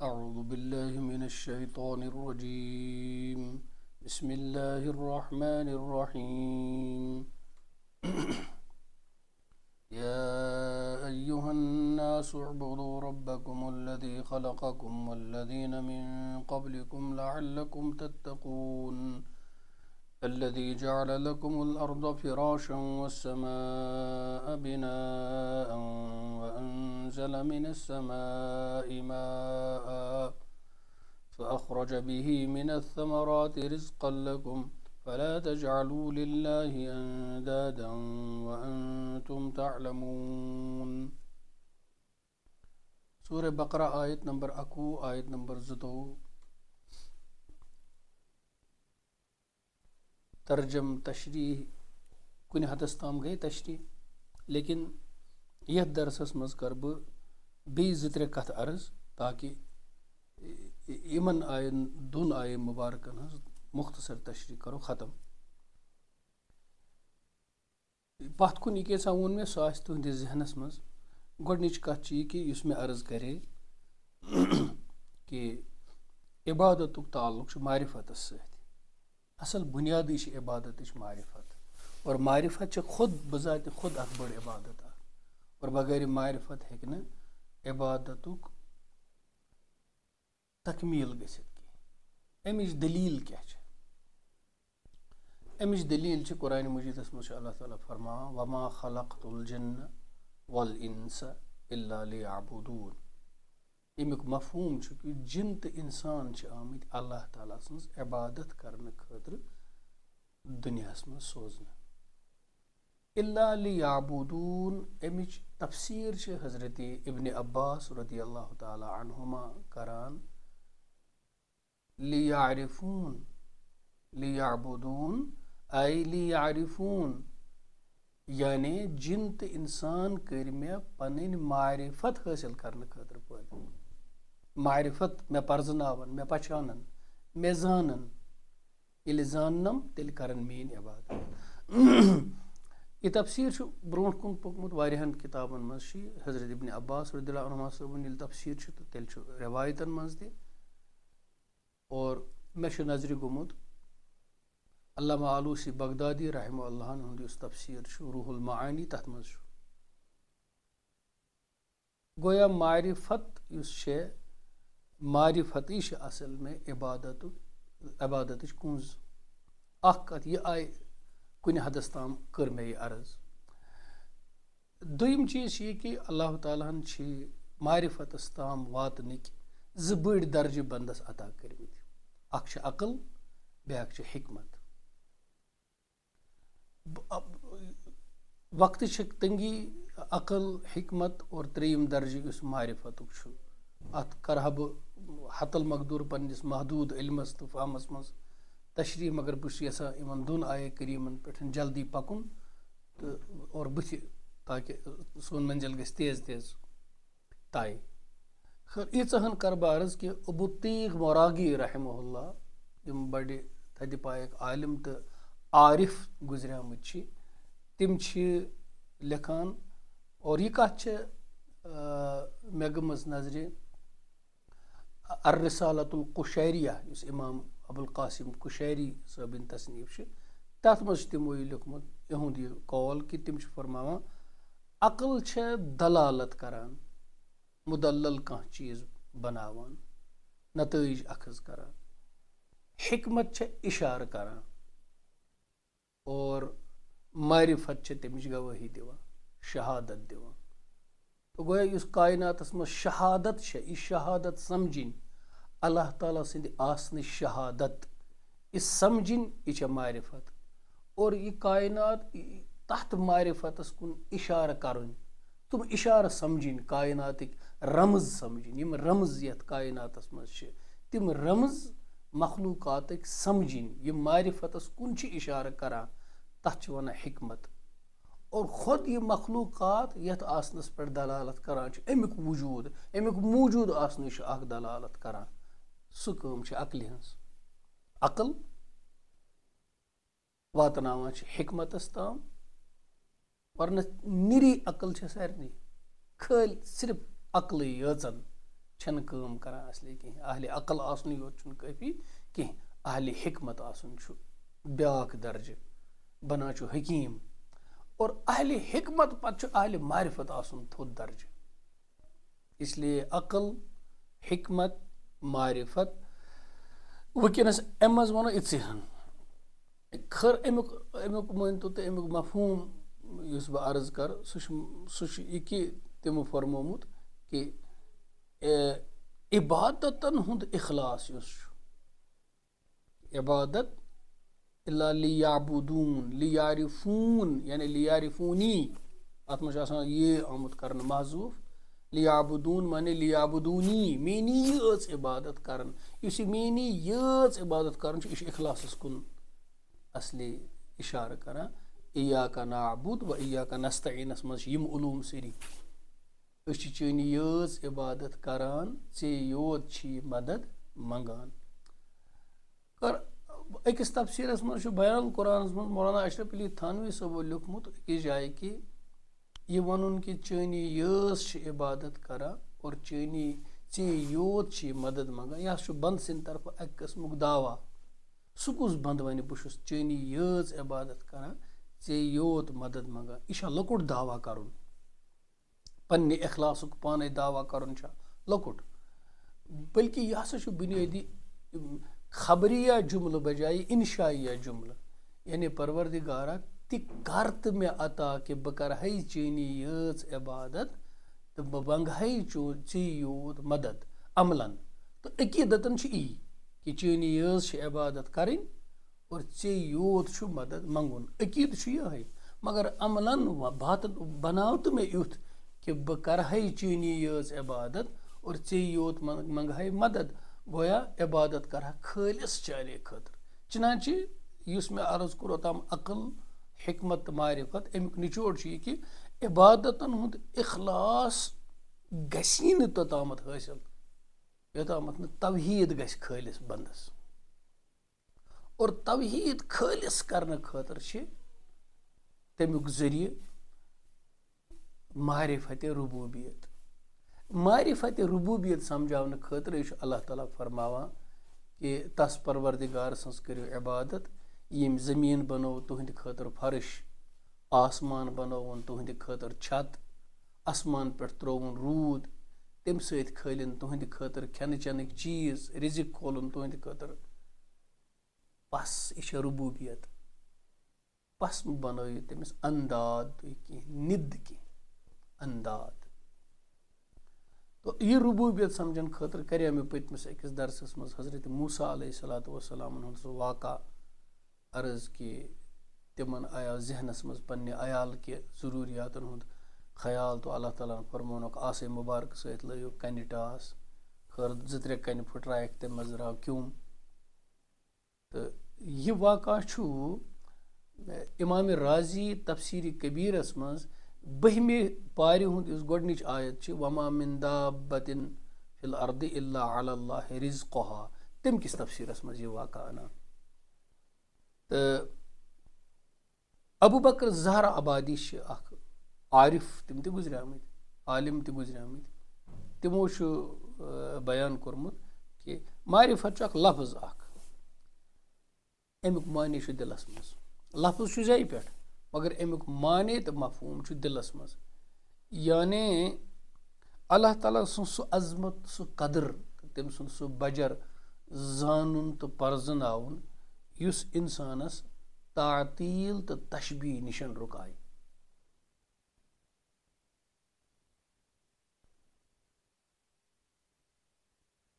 أعوذ بالله من الشيطان الرجيم. بسم الله الرحمن الرحيم. يا أيها الناس اعبدوا ربكم الذي خلقكم والذين من قبلكم لعلكم تتقون. الذي جعل لكم الأرض فراشا والسماء بناء وأنزل من السماء ماء فأخرج به من الثمرات رزقا لكم فلا تجعلوا لله أندادا وأنتم تعلمون. سورة بقرة آيت نمبر 21 آيت نمبر 22 तर्जम तशरीह कुन हदस ताम गई तशरीह, लेकिन यह दरसस मज कर बह बे त्रे कथ अर्ज ताकि इमन आयन दोन आय मुबारकन हज मुख्तसर तशरीह करो ख़त्म। पत कुन यह क्या वोन मे सह तुहंदिस जहनस मज गोडनिच कथ कि युस मे अर्ज करे कि इबादतुक ताल्लुक मारिफतस सत। असल बुनियादी इबादत मारिफत, और मारिफत खुद बजात खुद अख बड़ इबादत, और बगैर मारिफत हेक न इबादतुक तकमील गसित की। अमिच दलील क्या है? अमिच दलील कुरान मजीदस मज अल्लाह ताला फरमान वमा खलक़तुल जिन्न वल इंस इल्ला लियअबुदून। अमुक मफहूम कि जिन तो इंसान आमत अल्लाह ताला सन्स इबादत करने खतर दुनियास मज सोजन। इल्ला लियअबुदून अमिच तफसीर हजरत इब्न अब्बास रदियल्लाहु ताला अन्हुमा करान लियअरिफून लियअबुदून आई लियअरिफून, यानी जिन तो इंसान कर मे पन मारिफत हासिल करने खतर पैदा। मारिफत मे परजनावन, मे पहचानन, मे जानन, ये जाननम तेल करन मेन इबादत। यह तफसीर ब्रोह कुन पकमुत वारियाहन किताबन मज हजरत इब्न अब्बास रदियल्लाहु अन्हुमा सबन ये तफसीर तेल रिवायतन मज दे। और मे नजर गुमुत अल्लामा आलूसी बगदादी रहमहुल्लाह हुंद उस तफसीर रूहुल मानी तथ मज गोया मारिफत मारिफत असल में इबादत कुंज कत यह आय कुन हदस ताम कर मे यह अर्ज। दुयम चीज ये कि अल्लाह तालाहन मारिफतस ताम वातनिक ज बड़ दर्ज बंदस अता करमित। अख अकल ब्याक हिकमत। वक्त तंगी अकल हिकमत और त्रेयम दर्ज मारिफतुक अत करह बह हतल मकदूर पन्निस महदूद इल्मस तो फहमस मज तशरीह, मगर बस यसा इन दोन आय करीमन पे जल्दी पकुन तो और बुथ ताकि सोन मंजिल गस तेज तेज तय। खैर यीचहन कर बह अर्ज कि अबू तीग मोरागी रहमहुल्लाह यम बड़े थद पायक आलिम तो आरिफ गुजरियामत तिम लिखान। और यह कथ मे गमज नजरे अर्रिसालतुल कुशैरिया इस इमाम अबुल कासिम कुशैरी सबन तसनीफ तथ मज तमो यह लिखमुत इहुंद यह कौल कि तिम फरमावान अकल दलालत करान, मुदल्लल कह चीज बनावान, नतईज अखज करान। हिकमत इशार करान और मारिफत तमिच गवाही दिवान, शहादत दिवान। तो गोया इस कायनातस मज शहादत यह शहादत समझिन अल्लाह ताला सिंध आसन शहादत इस समझिन यह मारिफत। और यह कायनात तथ मारिफतस कुन इशार करुन, तुम इशार समझिन कायनातिक रमज समझिन। यम रमज यथ कायनातस मज तिम रमज मखलूकातिक समझिन। यह मारिफतस कुन इशार करान तथ वन हिकमत। और खुद ये मखलूक़ात यथ आसनस पर दलालत करान अमुक मौजूद आसन अख दलालत करान। सह काम अकल हंस। अकल वातनावान हिकमतस ताम, वरना निरी अकल सारे खल सिर्फ अकल यन छन काम करान असली कहीं अहले अकल आसन योत छुन काफी कहीं अहले हिकमत आसन छु ब्याक दर्ज बना छु हकीम और अहले हिकमत पत अहले मारिफत आसन थोद दर्ज इसलिए अकल हिकमत मारिफत वनस अम मज वनो इतहन खर अमुक मान तो अमुक मफहूम युस बह अर्ज कर सह यह तमो फरमोमुत कि इबादतन हुंद इखलास युस इबादत इल्ला लियाबुदून लियारिफून यानी लियारिफूनी अत मज आसान ये आमुत करन महजूफ लियाबुदून माने लियाबुदूनी मेनी यच इबादत करन युस मेनी यच इबादत करन इश इखलासस कुन असली इशारा करा इय्याका नअबुद व इय्याका नस्तईनस मज यम उलूम सरी चनी यच इबादत करान चे योत छी मदद मंगान कर अकिस तफसीरस मज बयान कुरान मज मौलाना अशरफ अली थानवी सबो लिखमुत अकिस जाय कि यह वन कि चनी यच इबादत करा और चनी चे योत छी मदद मंगान यह बंद सिंद तरफ अक किस्मुक दावा सह कुस बंद वन बहुत चनी यच इबादत करा चे योत मदद मंगान यह लकुट दावा करुन पन्ने इखलासुक पाने दावा करन लकुट बल्कि यह हसा बुनियादी खबरिया जुमल बजाय इंशाइया जुमल यानी परवरदिगारा ति करत में अता कि बह कर चनी यच इबादत तो बह मंग चे योत मदद अमलन तो अकीदतन यी कि चनी यच इबादत करें और चे योत मदद मंगुन अकीद यह मगर अमलन बात बनाव तो में युथ कि बह कर चनी यच इबादत और चे योत मंग मदद गोया इबादत कर खालिस चाने खतर चुनाचे युस में अर्ज कोर तम अकल हिकमत मारिफत अमुक निचोड़ कि इबादतन हुंद इखलास गसी न तोतामत हासिल योतामत न तवहीद गस खालिस बंदस और तवहीद खालिस करने खतर तमुक जरिए मारिफत रुबूबियत मारिफत रुबूबियत समझाने खतर अल्लाह ताला फरमावा कि तस परवरदिगार सज करो इबादत यम जमीन बनो तुहंद खतर फर्श आसमान बनोवन तुहंद खतर छत आसमान पे त्रोवन रूद तम सत खलिन तुहंद खतर खेन चेन चीज रिजिक खोलन तुहंद खतर पस यह रुबूबियत पस बनो तमिस अंदाद कह निद कह अंदाद तो यह रुबूबियत समझन खतर करे मे पतमिस अकिस दरसस मज हजरत मूसा अलैहिस्सलातु वस्सलाम सह वाक़ा अर्ज कि तिमन आया जहनस मज पन्ने अयाल के जरूरियातन हुंद ख्याल तो अल्लाह ताला फरमोनक आसे मुबारक सत लयो कन टास खर ज-3 कन फुटरायक तम मज द्राव क्यूम तो यह वाक़ा इमाम राजी तफसीर कबीरस मज 12 पारि हुंद इस गोडनिच आयत वमा मिन दाब्बतिन फिल अर्दि इल्ला अलल्लाहि रिज़्क़ुहा तम किस तफसीरस मज यह वाक़ा अना तो अबू बकर ज़हरा आबादी अख आरिफ तम ते गुजरामत आलिम ते गुजरामत तमो बयान कोरमुत कि मारिफत अख लफ्ज़ अख अमुक मानी दिलस मज लफ्ज़ जय पे मगर अमुक माने तो मफहूम दिलस मज यानी अल्लाह ताला सह अजमत सह कदर तम सह बजर जानन तो परजनाउन युस इंसानस तातील तो तशबीह निशन रुकाय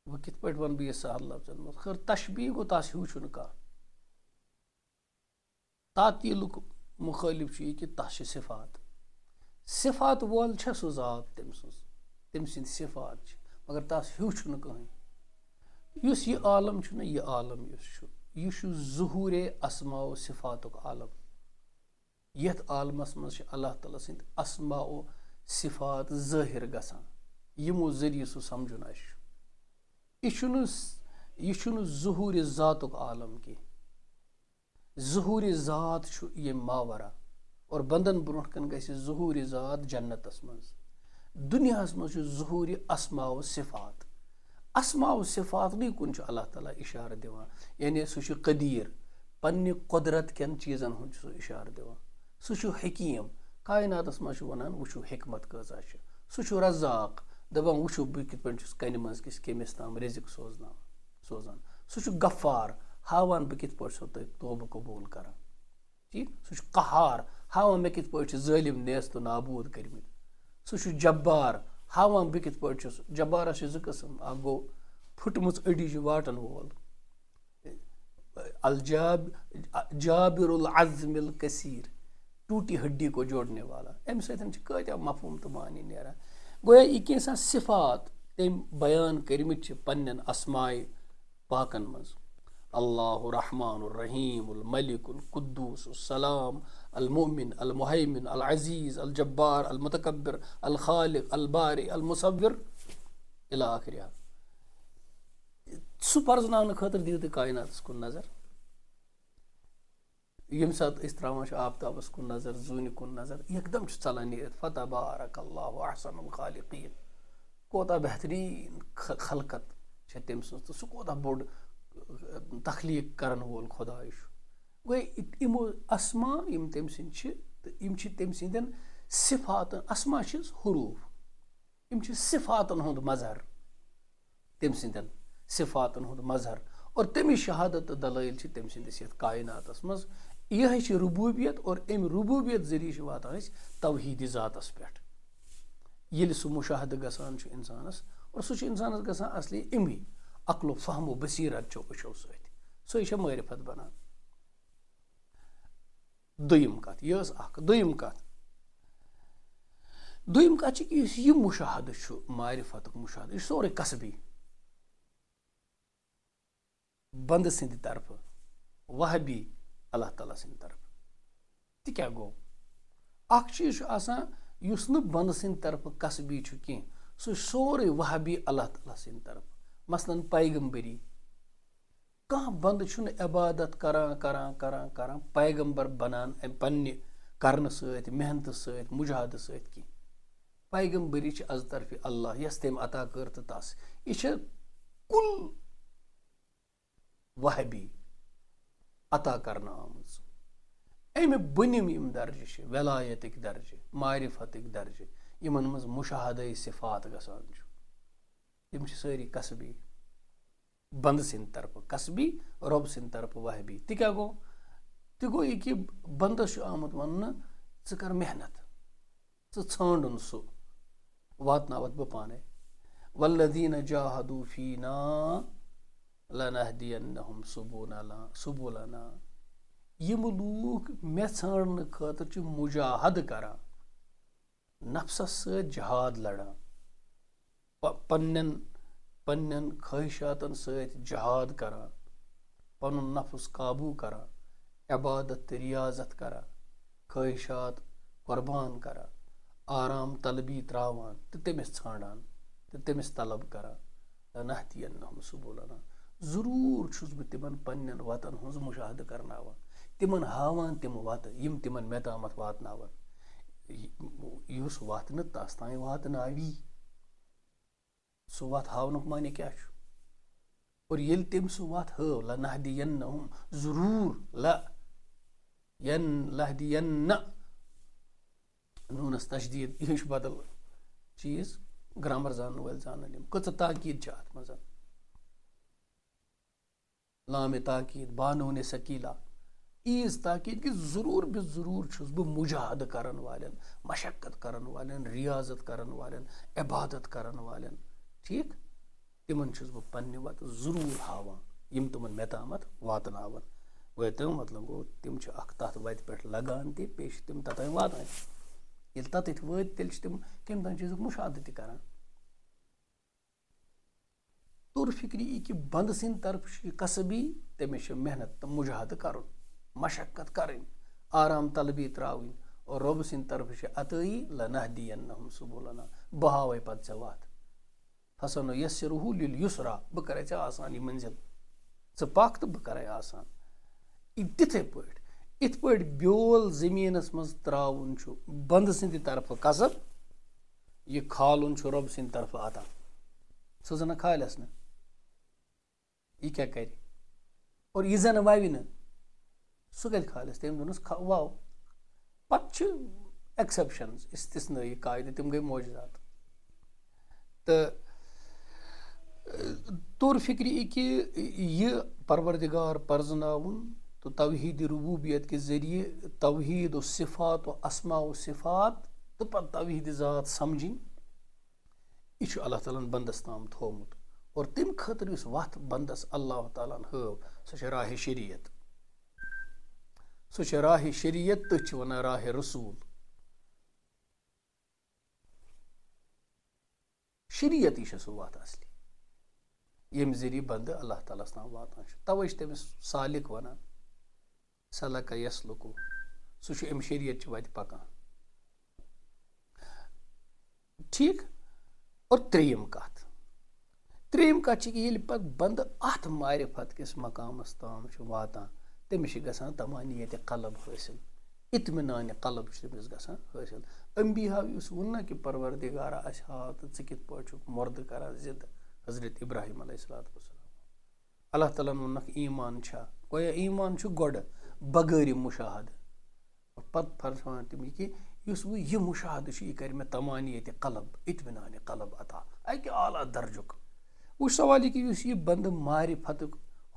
वह कित पे वन बह सहल लफ्जन मज खर तशबीह गो तस हूँ कह तातीलुक मुखालिफ कि तस सिफात सिफात वोल सह ज़ात तम सिंद सिफात मगर तस हूँ कहें युस यह आलम यह आलम यह ज़ुहूर अस्मा व सिफातुक आलम यथ आलमस मज अल्लाह ताला सिंद अस्मा व सिफात ज़ाहिर गसान यमो जरिए सह समझुन यह ज़ुहूर ज़ातुक आलम की ज़ुहूर ज़ात ये मावरा और बंदन ब्रोह कन गसी ज़ुहूर ज़ात जन्नतस मज दुनियास मज ज़ुहूर अस्मा व सिफात اسماء و صفاتنٕے کُن چھُ اللہ تعالیٰ اِشارٕ دِوان یعنی سُہ چھُ قدیٖر پنٛنہِ قۄدرت کٮ۪ن چیٖزن ہُنٛد چھُ سُہ اِشارٕ دِوان سُہ چھُ حکیٖم کایناتس منٛز چھُ وَنان وٕچھو حکمت کۭژاہ چھِ سُہ چھُ رزاق دَپان وٕچھو بہٕ کِتھ پٲٹھۍ چھُس کَنہِ منٛز کٔمِس تام رِزق سوزان سُہ چھُ غفار ہاوان بہٕ کِتھ پٲٹھۍ چھُسو تۄہہِ توبہٕ قبوٗل کران ٹھیٖک سُہ چھُ قہار ہاوان مےٚ کِتھ پٲٹھۍ چھِ ظٲلِم نیست و نابوٗد کٔرمٕتۍ سُہ چھُ جبار ہاوان بہٕ کِتھ پٲٹھۍ چھُس جبارس چھِ 2 قٕسم اکھ گوٚو پھٕٹمٕژ أڈِج واٹن وول جابر العزم الکثیٖر ٹوٗٹی ہڈی کو جوڑنے والا اَمہِ سۭتۍ چھِ کۭتیاہ مفہوٗم تہٕ معنی نیران گویا یہِ کینٛژھا صفات تٔمۍ بیان کٔرمٕتۍ چھِ پننٮ۪ن اسمائے پاکن منٛز اللہ الرحمٰن الرحیٖم الملک القدوٗس السلام المؤمن المہیمن العزیٖز الجبار المتکبر الخالق البارئ المصور الی آخرہ سُہ پرزناونہٕ خٲطرٕ دِیِو تُہۍ کایناتس کُن نظر ییٚمہِ ساتہٕ أسۍ تراوان چھِ آفتابس کُن نظر زوٗنہِ کُن نظر یکدم چھُ ژلان نیٖرِتھ فتبارک اللہ احسن الخالقیٖن کوتاہ بہتریٖن خلقت چھےٚ تٔمۍ سٕنٛز تہٕ سُہ کوتاہ بوٚڑ تخلیٖق کرن وول خۄداے چھُ گوٚو یِمو اسما یِم تٔمۍ سٕنٛدۍ چھِ تہٕ یِم چھِ تٔمۍ سٕنٛدٮ۪ن صفاتن اسما چھِ حروٗف یِم چھِ صفاتن ہُنٛد مظہر تٔمۍ سٕنٛدٮ۪ن صفاتن ہُنٛد مظہر اور تَمِچ شہادت تہٕ دلٲیل چھِ تٔمۍ سٕنٛدِس یتھ کایناتس منٛز یِہے چھِ ربوٗبیت اور اَمہِ ربوٗبیت ذٔریعہٕ چھِ واتان أسۍ توحیٖدِ ذاتس پٮ۪ٹھ ییٚلہِ سُہ مُشاہدٕ گژھان چھُ انسانس اور سُہ چھُ انسانس گژھان اصلی امی عقل و فہم و بصیرت چو أچھو سۭتۍ سۄے چھےٚ معرفت بنان دوٚیِم کتھ یہِ ٲس اکھ دوٚیِم کتھ چھِ کہِ یُس یہِ مُشاہدٕ چھُ معرفتُک مُشاہدٕ یہِ چھُ سورُے قصبی بنٛدٕ سٕنٛدِ طرفہٕ وہبی اللہ تعالیٰ سٕنٛدِ طرفہٕ تہِ کیٛاہ گوٚو اکھ چیٖز چھُ آسان یُس نہٕ بنٛدٕ سٕنٛدِ طرفہٕ قصبی چھُ کینٛہہ سُہ چھُ سورُے وہبی اللہ تعالیٰ سٕنٛدِ طرفہٕ مثلاً پیغمبری کانٛہہ بنٛدٕ چھُنہٕ عبادت کران پیغمبر بنان امہِ پننہِ کرنہٕ سۭتۍ محنتہٕ سۭتۍ مُجاہدٕ سۭتۍ کینٛہہ پیغمبری چھِ از طرفہِ اللہ یۄس تٔمۍ عطا کٔر تہٕ تس یہِ چھِ کُل وہبی عطا کرنہٕ آمٕژ امہِ بٔنِم یِم درجہِ چھِ ولایتٕکۍ درجہِ معرفتٕکۍ درجہِ یِمن منٛز مُشاہدے صفات گژھان چھُ تِم چھِ سٲری قصبی بنٛدٕ سٕنٛدِ طرفہٕ قصبی رۄب سٕنٛدِ طرفہٕ وہبی تہِ کیٛاہ گوٚو تہِ گوٚو یہِ کہِ بنٛدس چھُ آمُت وننہٕ ژٕ کر محنت ژٕ ژھانڈُن سُہ واتناوتھ بہٕ پانے والذیٖنَ جاہدوٗ فیٖنا لنہدینہم سبلنا یِم لوٗکھ مےٚ ژھانڈنہٕ خٲطرٕ چھِ مُجاہدٕ کران نفسس سۭتۍ جہاد لڑان پننٮ۪ن خٲہِشاتن سۭتۍ جہاد کران پنُن نفس قابوٗ کران عبادت تہٕ ریاضت کران خٲہِشات قۄربان کران آرام طلبی تراوان تہٕ تٔمِس ژھانڈان تہٕ تٔمِس طلب کران لنہدینہم سبلنا ضروٗر چھُس بہٕ تِمن پننٮ۪ن وتن ہٕنٛز مُشاہدٕ کرناوان تِمن ہاوان تِم وتہٕ یِم تِمن مےٚ تامتھ واتناون یُس وتھ نہٕ تس تام واتناوی سُہ وتھ ہاونُک معنی کیٛاہ چھُ اور ییٚلہِ تٔمۍ سُہ وتھ ہٲو لنہدینہم ضروٗر لہدینہ نوٗنس تشدیٖد یہِ چھُ بدل چیٖز گرامر زانن وٲلۍ زانن یِم کۭژاہ تاکیٖد چھِ اتھ منٛز لامِ تاکیٖد بانوٗنِ سکیٖلا ایٖژ تاکیٖد کہِ ضروٗر بہِ ضروٗر چھُس بہٕ مُجاہدٕ کرن والٮ۪ن مشقت کرن والٮ۪ن ریاضت کرن والٮ۪ن عبادت کرن والٮ۪ن ٹھیٖک تِمن چھُس بہٕ پننہِ وتہٕ ضروٗر ہاوان یِم تِمن مےٚ تامتھ واتناون گوٚو تمیُک مطلب گوٚو تِم چھِ اکھ تتھ وتہِ پٮ۪ٹھ لگان تہِ بیٚیہِ چھِ تِم توٚتام واتان ییٚلہِ تتٮ۪تھ وٲتۍ تیٚلہِ چھِ تِم کمہِ تام چیٖزُک مُشاہدٕ تہِ کران طور فِکری یہِ کہِ بنٛدٕ سٕنٛدِ طرفہٕ چھُ یہِ قصبی تٔمِس چھِ محنت تہٕ مُجاہدٕ کرُن مشقت کرٕنۍ آرام طلبی تراوٕنۍ اور رۄبہٕ سٕنٛدِ طرفہٕ چھِ عطٲیی لنہدینہم سبلنا بہٕ ہاوے پتہٕ ژےٚ وتھ فسنیسرہ للیسرا بہٕ کرے ژےٚ آسان یہِ منزِل ژٕ پکھ تہٕ بہٕ کرے آسان تِتھے پٲٹھۍ یِتھ پٲٹھۍ بیول زٔمیٖنس منٛز تراوُن چھُ بنٛدٕ سٕنٛدِ طرفہٕ قصب یہِ کھالُن چھُ رۄبہٕ سٕنٛدِ طرفہٕ عطا سُہ زنہ کھالٮ۪س نہٕ यह क्या करे और यह जन वावि न सह कत खालिस तम दोनस वाव पत एक्सेप्शंस इस्तिस्नाई कायदे तम गई मोजजात तो तौर फिक्र कि यह परवरदिगार परजनाउन तो तवहीद रुबूबियत के जरिए तवहीद व सिफात व अस्मा व सिफात तो पत तवहीद ज़ात समझिन यह अल्लाह ताला बंदस ताम थोमुत और तम खतर इस वत बंदस अल्लाह ताला हव सह राह शरीयत सह राह शरीयत तो वन राह रसूल शरीयत यह सह वत असली यम जरिए बंद अल्लाह ताला ताम वातान तवे तमिस सालिक वनान सलक यसलुकु सह अम शरीयत वत पकान ठीक और त्रेयम कत ये पत बंद अत मारिफत किस मकामस ताम वातान तमिस गसान तमानियत कलब हासिल इत्मिनान कलब तमिस गसान हासिल अंबिया वोन कि परवरदिगारा अस हाव तो ज़े कित पाट मुर्द करान जिद हजरत इब्राहिम अलैहिस्सलाम अल्लाह ताला वोनक ईमान छा गोया ईमान गोड बगैर मुशाहद पत फरमान तम कि यह मुशाहद यह कर मे तमानियत कलब इत्मिनान कलब अता अक आला दर्जुक वो सवाल कि यह बंद मारिफत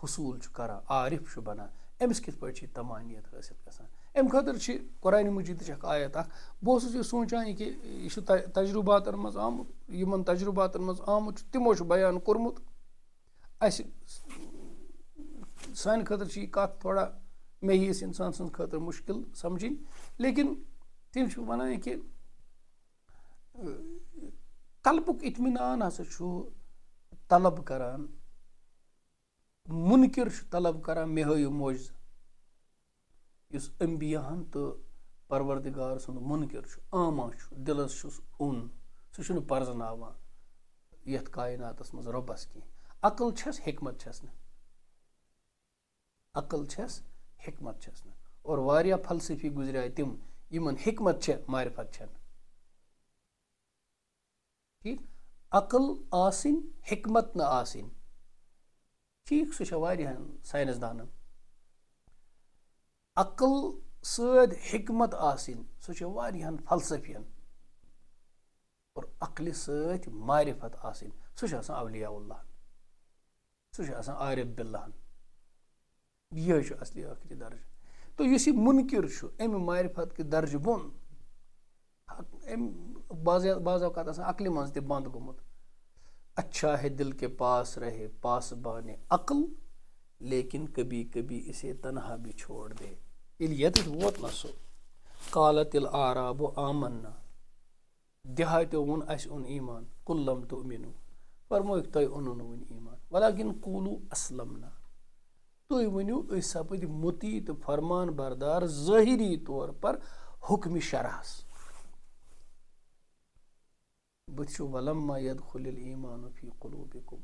हुसूल करान आरिफ बनान अमिस कित पाट तमानियत हासिल गसान अम खतर कुरान मजीद आयत बहुत सोचान कि यह तजुर्बातन मज आमुत यमन तजुर्बातन मज आमुत तिमो बयान कोर्मुत सान खतर यह कत थोड़ा मे हिस इंसान सं खतर मुश्किल समझिन लेकिन तम वन कि कल्बुक इत्मिनान हसा तलब करान मुनकिर तलब करान मे हयु मोज इस अंबियाहन तो परवरदिगार सुन मुनकिर आमा दिलस उन सह परजनावान यथ कायनातस मज रब्बस की अकल छस हिकमत छस न अकल छस हिकमत छस न और वारिया फलसफी गुजरिया तिम यमन हिकमत छ मारिफत छ ठीक अकल आसिन हिकमत न आसिन ठीक सह वारियाहन साइंसदानन अकल सद हिकमत आसिन सह वारियाहन फलसफियन और अकल सद मारिफत आसिन सह अवलियाउल्लाह सह आरिफ बिल्लाह यह असली आखिरी दर्ज तो इस मुनकिर अम मारिफत के दर्ज बोन बाज़ात अकल मज त बंद गोमुत अच्छा है दिल के पास रहे पासबाने अक्ल लेकिन कभी कभी इसे तन्हा भी छोड़ दे यत वोत ना सो कालतिल आराबो आमन्ना देहातो वोन अस उन ईमान कुल्लम तुमिनु फरमोक तय उनुन वन ईमान वलाकिन कूलू अस्लमना तुम वनु सपद मुती तो फरमान बरदार ज़ाहिरी तौर पर हुक्म शरहस बत वलम्मा यदखुलिल ईमान फी कुलूबिकुम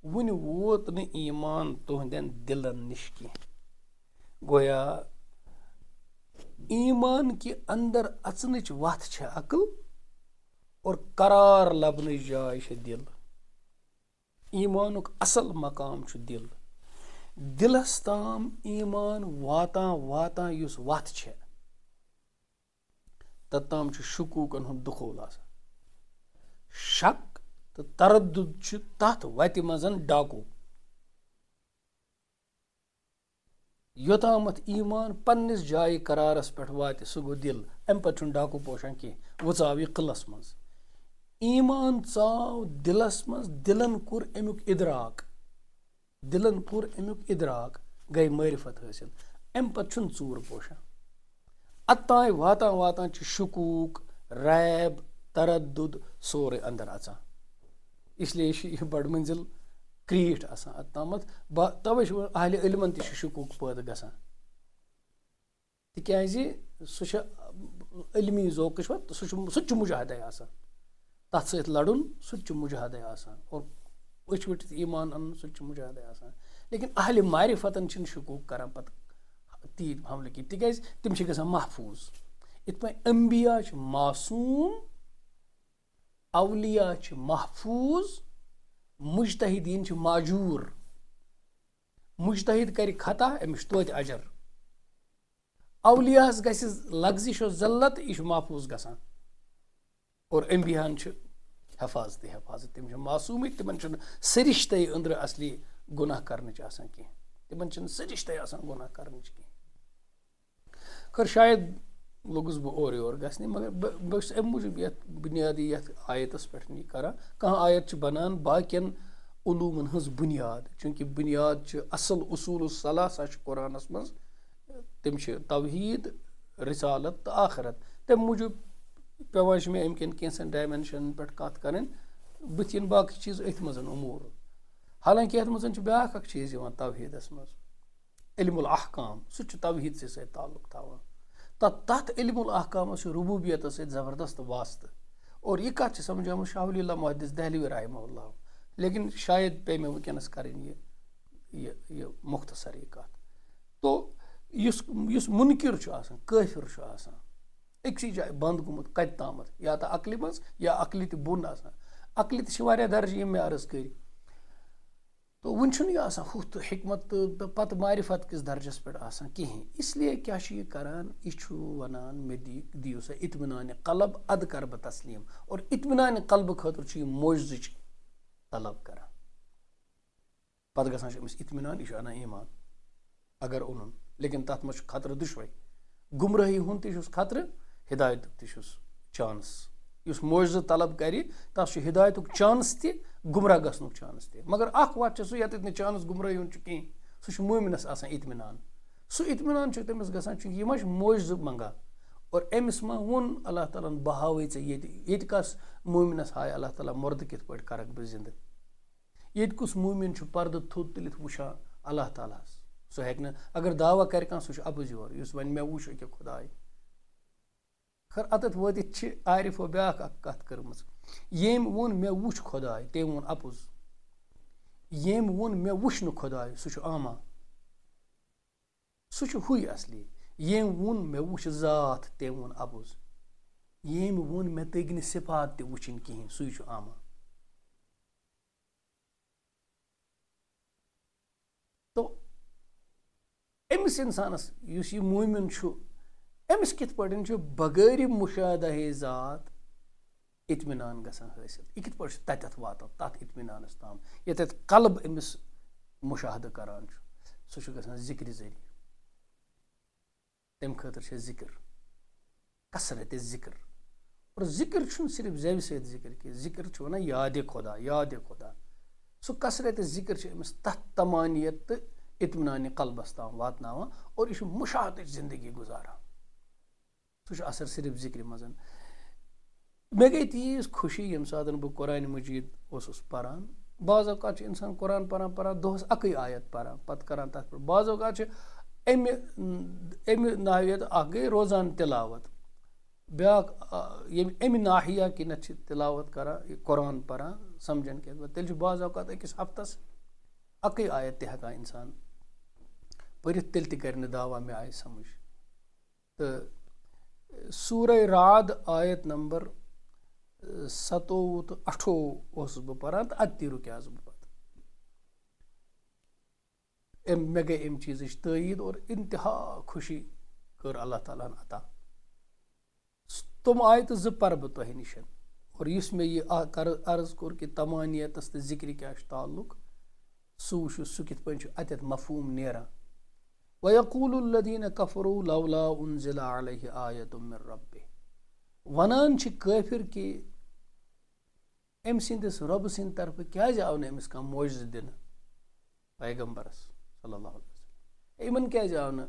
वन वोत न ईमान तुहदन दिलन निश की गोया ईमान के अंदर अचनच वत छ अकल और करार लबन जाय छ दिल ईमानुक असल मकाम छ दिल दिलस ताम ईमान वाता वाता युस वत छ तताम छ शुकूकन हुन दुखोल आसा शक तो तरद्दुद छ तथ वत मजन डाकू योतामत ईमान पन्निस जाय करारस पेठ वात सु गो दिल अम पत डाकू पोषण की वो चाव कलस मज ईमान चाव दिलस मज दिलन कुर अमुक इदराक दिलन कुर अमुक इदराक गई मारिफत हासिल अम पत चूर पोषण अत्ताय वाता वाता शुकूक रैब तरद्दुद सोरे अंदर अचान इसलिए यह बड़ मंजिल क्रीट आसान अत्तामत तवे अहले इल्मन तह शुकूक पैदा गसान तिक्याज सह इल्मी ज़ौक़ सह मुजाहदे आसान तथ सत लड़ुन सह मुजाहदे आसान और उछ वटित ईमान अन सह मुजाहदे आसान लेकिन अहले मारिफतन शुकूक करान पत तीत हमले की तिक्याज तिम गसान महफूज इत पे अंबिया मासूम अवलिया महफूज मुजतहिदीन माजूर مجتہد کر خطا أمس توتہِ اجر اولیاہس گژھِ لغزش و ذلت یہِ چھُ محفوظ گژھان اور انبیاہن چھِ حفاظت تِم چھِ معصوٗمٕے تِمن چھُنہٕ سرشتے أنٛدرٕ اصلی گۄناہ کرنٕچ آسان کینٛہہ تِمن چھِنہٕ سرشتے آسان گۄناہ کرنٕچ کینٛہہ خٲر شاید لوٚگُس بہٕ اورٕ یورٕ گژھنہِ مگر بہٕ چھُس اَمہِ موٗجوٗب یتھ بُنیادی یتھ آیتس پٮ۪ٹھ یہِ کران کانٛہہ آیت چھِ بنان باقین علوٗمن ہٕنٛز بُنیاد چوٗنکہِ بُنیاد چھِ اصل اصوٗل الثلاثہ چھِ قرآنس منٛز تِم چھِ توحیٖد رسالت تہٕ آخرت تمہِ موٗجوٗب پیٚوان چھِ مےٚ امہِ کٮ۪ن کینٛژن ڈایمینشنن پٮ۪ٹھ کتھ کرٕنۍ بٕتھِ یِن باقٕے چیٖز أتھۍ منٛز امور حالانکہِ یتھ منٛز چھُ بیاکھ اکھ چیٖز یِوان توحیٖدس منٛز علم الاحکام سُہ تہِ چھُ توحیٖدسٕے سۭتۍ تعلق تھاوان تتھ علم الاحکامس چھُ ربوبیتس سۭتۍ زبردست واسطہٕ اور یہِ کتھ چھِ سمجھٲمٕژ شاہ ولی اللہ محدث دہلوی رحمہ اللہ لیکن شاید پیٚیہِ مےٚ وٕنکیٚنس کرٕنۍ یہِ مختصر یہِ کتھ تو یُس مُنکِر چھُ آسان کٲفِر چھُ آسان أکسٕے جایہِ بنٛد گوٚمُت کتہِ تامتھ یا تہٕ عقلہِ منٛز یا عقلہِ تہِ بۄن آسان عقلہِ تہِ چھِ واریاہ درجہٕ یِم مےٚ عرض کٔرۍ تو وُنہِ چھُنہٕ یہِ آسان ہُتھ حکمت تہٕ پتہٕ معرفت کِس درجس پٮ۪ٹھ آسان کِہیٖنۍ اسلیے کیاہ چھُ یہِ کران یہِ چھُ ونان مےٚ دِیِو سا اطمینانِ قلب ادٕ کرٕ بہٕ تسلیٖم اور اطمینانِ قلبہٕ خٲطرٕ چھُ یہِ معجزٕچ طلب کران پتہٕ گژھان چھُ أمِس اطمینان یہِ چھُ انان ایمان اگر اوٚنُن لیکن تتھ منٛز چھُ خطرٕ دُشوے گمرٲہی ہُنٛد تہِ چھُس خطرٕ ہدایتُک تہِ چھُس چانس یُس معجزٕ طلب کرِ تتھ چھُ ہدایتُک چانس تہِ گمراہ گژھنُک چانس تہِ مگر اکھ وَتھ چھِ سُہ ییٚتٮ۪تھ نہٕ چانس گمرٲہی ہُنٛد چھُ کِہیٖنۍ سُہ چھُ مومنس آسان اطمینان سُہ اطمینان چھُ تٔمِس گژھان چوٗنکہِ یہِ ما چھُ معجزٕ منٛگان اور أمِس ما ووٚن اللہ تعالیٰ ہن بہٕ ہاوے ژےٚ ییٚتہِ کس مومنس ہایہِ اللہ تعالیٰ مردٕ کِتھ پٲٹھۍ کرکھ بہٕ زنٛدٕ ییٚتہِ کُس مومن چھُ پردٕ تھوٚد تُلِتھ وٕچھان اللہ تعالیٰ ہس سُہ ہیٚکہِ نہٕ اگر دعوا کرِ کانٛہہ سُہ چھُ اَپُز یور یُس وۄنۍ مےٚ وٕچھ أکیاہ خۄداے خٲر اَتٮ۪تھ وٲتِتھ چھِ عارفو بیاکھ اکھ کتھ کٔرمٕژ ییٚمۍ ووٚن مےٚ وٕچھ خۄداے تٔمۍ ووٚن اَپُز ییٚمۍ ووٚن مےٚ وٕچھ نہٕ خۄداے سُہ چھُ آما سُہ چھُ ہُے اصلی ییٚمۍ ووٚن مےٚ وٕچھ ذات تٔمۍ ووٚن اَپُز ییٚمۍ ووٚن مےٚ تٔگۍ نہٕ صفات تہِ وٕچھِنۍ کِہیٖنۍ سُے چھُ آما تو أمِس اِنسانس یُس یہِ مومِن چھُ أمِس کِتھ پٲٹھۍ چھُ بغٲرِ مُشاہدہ ذات اطمینان گژھان حٲصِل یہِ کِتھ پٲٹھۍ چھُ تتٮ۪تھ واتان تتھ اطمینانس تام ییٚتٮ۪تھ قلب أمِس مُشاہدٕ کران چھُ سُہ چھُ گژھان ذِکرِ ذٔریعہٕ تمہِ خٲطرٕ چھِ ذِکر کثرت ذِکر اور ذِکر چھُنہٕ صرف زیوِ سۭتۍ ذِکر کینٛہہ ذِکر چھُ ونان یادِ خۄدا سُہ کثرت ذِکر چھِ أمِس تتھ تمانیت تہٕ اطمینانہِ قلبس تام واتناوان اور یہِ چھُ مُشاہدٕچ زندگی گُزاران سُہ چھُ اثر صرف ذِکرِ منٛز مےٚ گٔے تیٖژ خوشی ییٚمہِ ساتہٕ بہٕ قرآنِ مجیٖد اوسُس پران بعض اوقات چھُ اِنسان قرآن پران دۄہس اکٕے آیت پران پتہٕ کران تتھ پٮ۪ٹھ بعض اوقات چھِ امہِ ناحیت اکھ گٔے روزان تِلاوت بیاکھ امہِ ناحیہ کِنتھ چھِ تِلاوت کران قرآن پران سمجھان کینٛہہ تیٚلہِ چھُ بعض اوقات أکِس ہفتس اکٕے آیت تہِ ہٮ۪کان اِنسان پٔرِتھ تیٚلہِ تہِ کرِ نہٕ دعوا مےٚ آیہِ سمجھ تہٕ سورہ رعد آیت نمبر 17 تہٕ 18 اوسُس بہٕ پران تہٕ اَدٕ تہِ رُکیوس بہٕ پتہٕ مےٚ گٔے امہِ چیٖزٕچ تٲیٖد اور انتہا خوشی کٔر اللہ تعالیٰ ہن عطا تِم آیتہٕ 2 پرٕ بہٕ تۄہہِ نِش اور یُس مےٚ یہِ عرض کوٚر کہِ تمانیتس تہٕ ذِکرِ کیاہ چھُ تعلق سُہ وٕچھو سُہ کِتھ پٲٹھۍ چھُ اَتٮ۪تھ مفہوٗم نیران وَیَقوٗلُ الَّذیٖنَ کَفَرُوا لَوْلَا أُنزِلَ عَلَیْهِ آیَةٌ مِن رَبِّهِ وَنان چھِ کٲفِر کہِ أمۍ سٕنٛدِس رۄبہٕ سٕنٛدِ طرفہٕ کیازِ آو نہٕ أمِس کانٛہہ معجزٕ دِنہٕ پیغمبرس صلی اللہ علیہ وسلم یِمن کیازِ آو نہٕ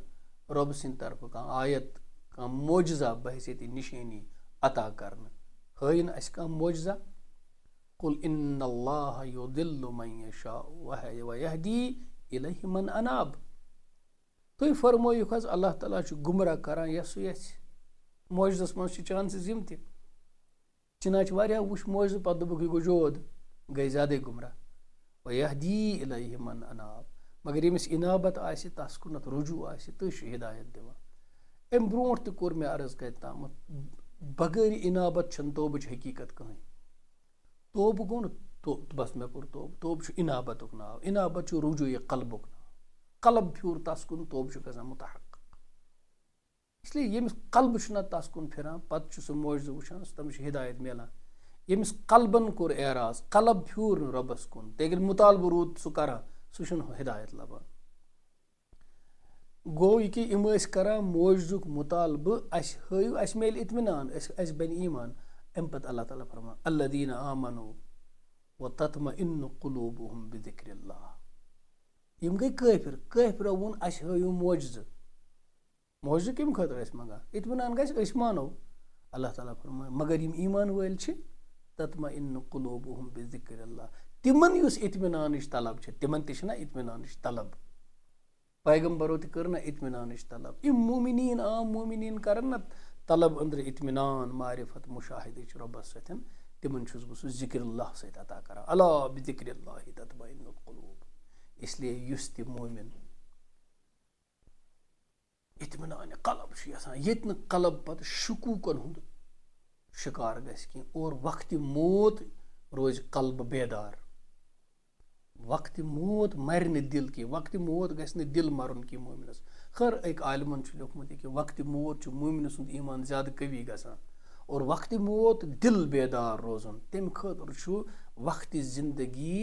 رۄبہٕ سٕنٛدِ طرفہٕ کانٛہہ آیت کانٛہہ معجزہ بحیثیتِ نِشٲنی عطا کرنہٕ ہٲیِن اَسہِ کانٛہہ معجزہ قُل اِنَّ اللَّهَ یُضِلُّ مَن یَشَاءُ وَیَہْدِی إِلَیْهِ مَن أَنَابَ تُہۍ فرمٲیِو حظ اللہ تعالیٰ چھُ گُمراہ کران یَس سُہ یژھِ معجزس منٛز چھِ چانسز یِم تہِ چِناچہِ واریاہ وٕچھ معجزٕ پتہٕ دوٚپُکھ یہِ گوٚو جود گٔے زیادَے گُمراہ وَیَہْدِی إِلَیْهِ مَن أَنَابَ مگر ییٚمِس اِنابت آسہِ تس کُنتھ رجوٗع آسہِ تٔۍ چھُ ہدایت دِوان امہِ برونٛٹھ تہِ کوٚر مےٚ عرض کتہِ تامتھ بغٲر اِنابت چھنہٕ توبٕچ حقیٖقت کٕہٕنۍ توبہٕ گوٚو نہٕ بس مےٚ کوٚر توبہٕ چھُ اِنابتُک ناو اِنابت چھُ رجوٗع قلبُک ناو कलब फ्यूर तस कुन तोब गसान मुतहक्क। इसलिए यमिस कल्ब छुना तस कुन फिरान पत सह मोजज़ वुचान तमिस हिदायत मिलान। यमिस कल्बन कोर एराज कलब फ्यूर रबस कुन तेगिल मुतालबह रूद सह करा सह हिदायत लबान। गो यह कि इम करान मोजज़ुक मुतालबह अस हयु अस मेल इत्मिनान अस बन ईमान। अम पत अल्लाह ताला फरमान अल्लज़ीना आमनु व तत्मइन्नु कुलूबुहुम बिज़िक्रिल्लाह। यम गई काफिर, काफिरो वोन अस हयु मोजज़। मोजज़ कम खतर अस मंगान इत्मिनान गस अस मानो। अल्लाह ताला फरमान मगर यम ईमान वैल छ तत्मइन्नु कुलूबुहुम बिज़िक्रिल्लाह तिमन युस इत्मिनानिश तलब छ तिमन तिश ना इत्मिनानिश तलब। पैगम्बरों ते कर ना इत्मिनानिश तलब। इम मोमिनीन आम मोमिनीन करन ना तलब अंदर इत्मिनान मारिफत मुशाहिदच रब्बस सतन तिमन छुस बह सह जिक्रुल्लाह सत अता करा अला बिज़िक्रिल्लाहि तत्मइन्नुल कुलूब। इसलिए युस ते मोमिन इत्मिनान कलब छ यसान यत न कलब पत शुकूकन हुंद शिकार गस कि और वक्त मौत रोज कल्ब बेदार। वक्त मौत मर न दिल की वक्त मौत गस न दिल मरुन की मोमिनस। खैर एक आलिमन लिखमुत कि वक्त मौत मोमिन सुंद ईमान ज्यादा कवी गसान और वक्त मौत दिल बेदार रोजन तम खतर वक्त जिंदगी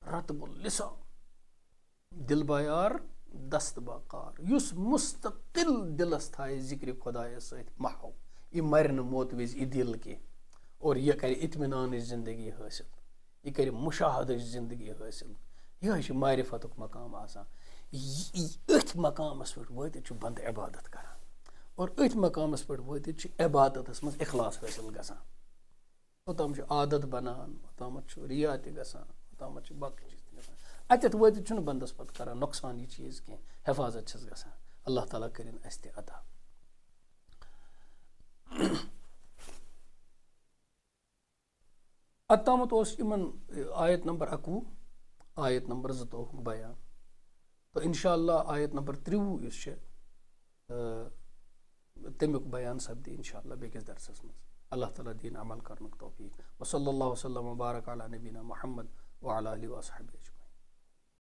रतबुल लिसान दिल बयार दस्त बाकार युस मुस्तकिल दिलस थाय जिक्र खुदायस सत महव यह मर न मौत विज यह दिल की और यह कर इत्मिनान जिंदगी हासिल यह कर मुशाहद जिंदगी हासिल। यह मारिफतुक मकाम आसान। अथ मकामस पे वत बंद इबादत करान और अथ मकामस पे वत इबादतस मज इखलास हासिल गसान। ओतम आदत बनान ओतम रिया त गसान ओतम बाकी चीज गसान अत वत बंदस पत करान नुकसान यह चीज कह हिफाजत छस गसान। अल्लाह ताला करिन अस ते अता। अत्तामत इमन आयत नंबर 21 आयत नंबर 22 बयान तो इंशाअल्लाह आयत नंबर 23 तमिक बयान सपदी इंशाअल्लाह बेकिस दरसस मज। अल्लाह ताला दीन अमल करनुक तौफीक व सल्लल्लाहु वसल्लम व बारक अला नबीना मुहम्मद व अला आलिहि व अस्हाबिहि।